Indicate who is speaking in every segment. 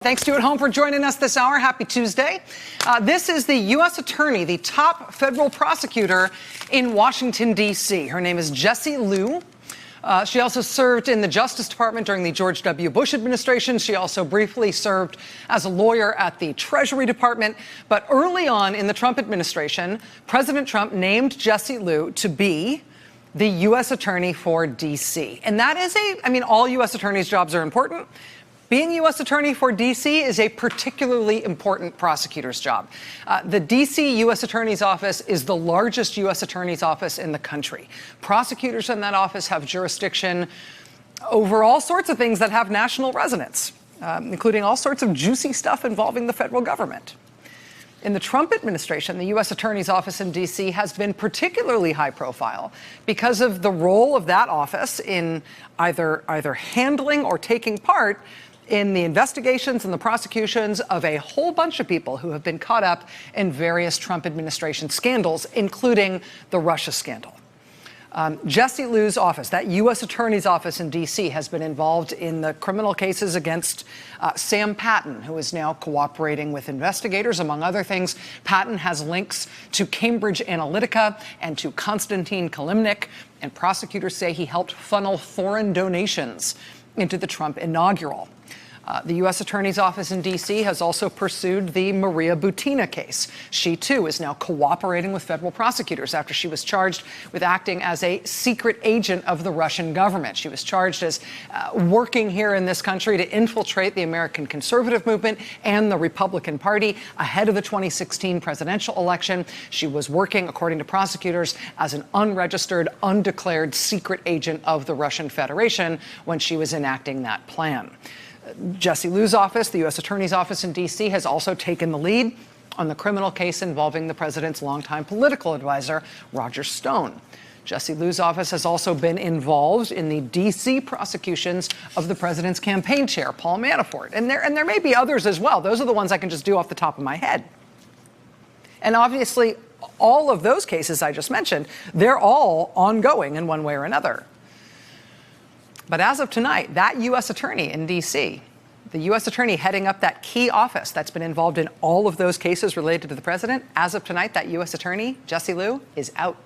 Speaker 1: Thanks to you at home for joining us this hour. Happy Tuesday. This is the U.S. Attorney, the top federal prosecutor in Washington, D.C. Her name is Jessie Liu. She also served in the Justice Department during the George W. Bush administration. She also briefly served as a lawyer at the Treasury Department. But early on in the Trump administration, President Trump named Jessie Liu to be the U.S. Attorney for D.C. And that is all U.S. attorneys' jobs are important. Being U.S. Attorney for D.C. is a particularly important prosecutor's job. The D.C. U.S. Attorney's Office is the largest U.S. Attorney's office in the country. Prosecutors in that office have jurisdiction over all sorts of things that have national resonance, including all sorts of juicy stuff involving the federal government. In the Trump administration, the U.S. Attorney's Office in D.C. has been particularly high profile because of the role of that office in either handling or taking part in the investigations and the prosecutions of a whole bunch of people who have been caught up in various Trump administration scandals, including the Russia scandal. Jessie Liu's office, that U.S. Attorney's Office in D.C., has been involved in the criminal cases against Sam Patten, who is now cooperating with investigators. Among other things, Patten has links to Cambridge Analytica and to Konstantin Kilimnik, and prosecutors say he helped funnel foreign donations into the Trump inaugural. The U.S. Attorney's Office in D.C. has also pursued the Maria Butina case. She, too, is now cooperating with federal prosecutors after she was charged with acting as a secret agent of the Russian government. She was charged as working here in this country to infiltrate the American conservative movement and the Republican Party ahead of the 2016 presidential election. She was working, according to prosecutors, as an unregistered, undeclared secret agent of the Russian Federation when she was enacting that plan. Jessie Liu's office, the U.S. Attorney's Office in D.C., has also taken the lead on the criminal case involving the president's longtime political advisor, Roger Stone. Jessie Liu's office has also been involved in the D.C. prosecutions of the president's campaign chair, Paul Manafort. And there may be others as well. Those are the ones I can just do off the top of my head. And obviously, all of those cases I just mentioned, they're all ongoing in one way or another. But as of tonight, that U.S. attorney in D.C., the U.S. attorney heading up that key office that's been involved in all of those cases related to the president, as of tonight, that U.S. attorney, Jessie Liu, is out.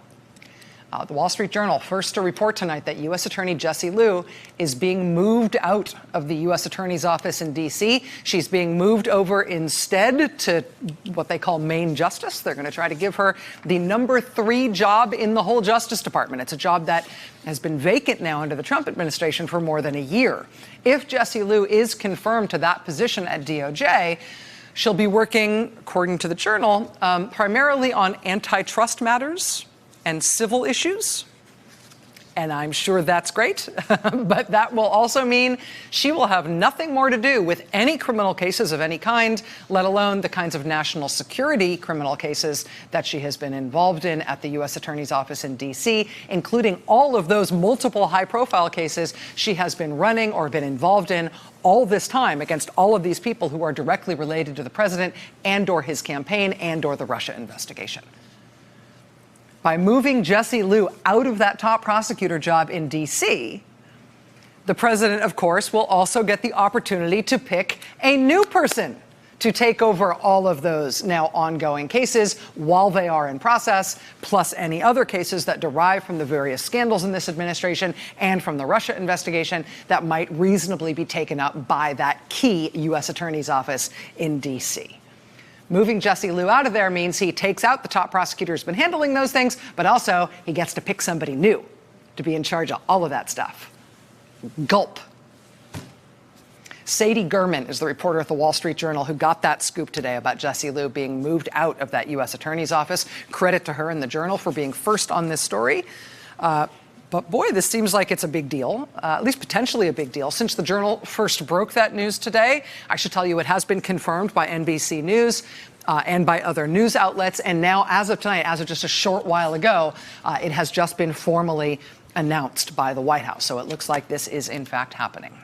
Speaker 1: The Wall Street Journal first to report tonight that U.S. Attorney Jessie Liu is being moved out of the U.S. Attorney's Office in D.C. She's being moved over instead to what they call Main Justice. They're going to try to give her the number 3 job in the whole Justice Department. It's a job that has been vacant now under the Trump administration for more than a year. If Jessie Liu is confirmed to that position at DOJ, she'll be working, according to the Journal, primarily on antitrust matters and civil issues. And I'm sure that's great, but that will also mean she will have nothing more to do with any criminal cases of any kind, let alone the kinds of national security criminal cases that she has been involved in at the U.S. Attorney's Office in D.C., including all of those multiple high-profile cases she has been running or been involved in all this time against all of these people who are directly related to the president and/or his campaign and/or the Russia investigation. By moving Jessie Liu out of that top prosecutor job in D.C., the president, of course, will also get the opportunity to pick a new person to take over all of those now ongoing cases while they are in process, plus any other cases that derive from the various scandals in this administration and from the Russia investigation that might reasonably be taken up by that key U.S. Attorney's Office in D.C. Moving Jessie Liu out of there means he takes out the top prosecutor who's been handling those things, but also he gets to pick somebody new to be in charge of all of that stuff. Gulp. Sadie Gurman is the reporter at the Wall Street Journal who got that scoop today about Jessie Liu being moved out of that U.S. Attorney's Office. Credit to her and the Journal for being first on this story. But boy, this seems like it's a big deal, at least potentially a big deal. Since the Journal first broke that news today, I should tell you it has been confirmed by NBC News and by other news outlets. And now, as of tonight, as of just a short while ago, it has just been formally announced by the White House. So it looks like this is, in fact, happening.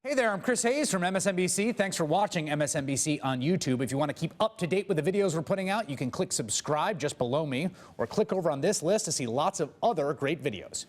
Speaker 2: Hey there, I'm Chris Hayes from MSNBC. Thanks for watching MSNBC on YouTube. If you want to keep up to date with the videos we're putting out, you can click subscribe just below me or click over on this list to see lots of other great videos.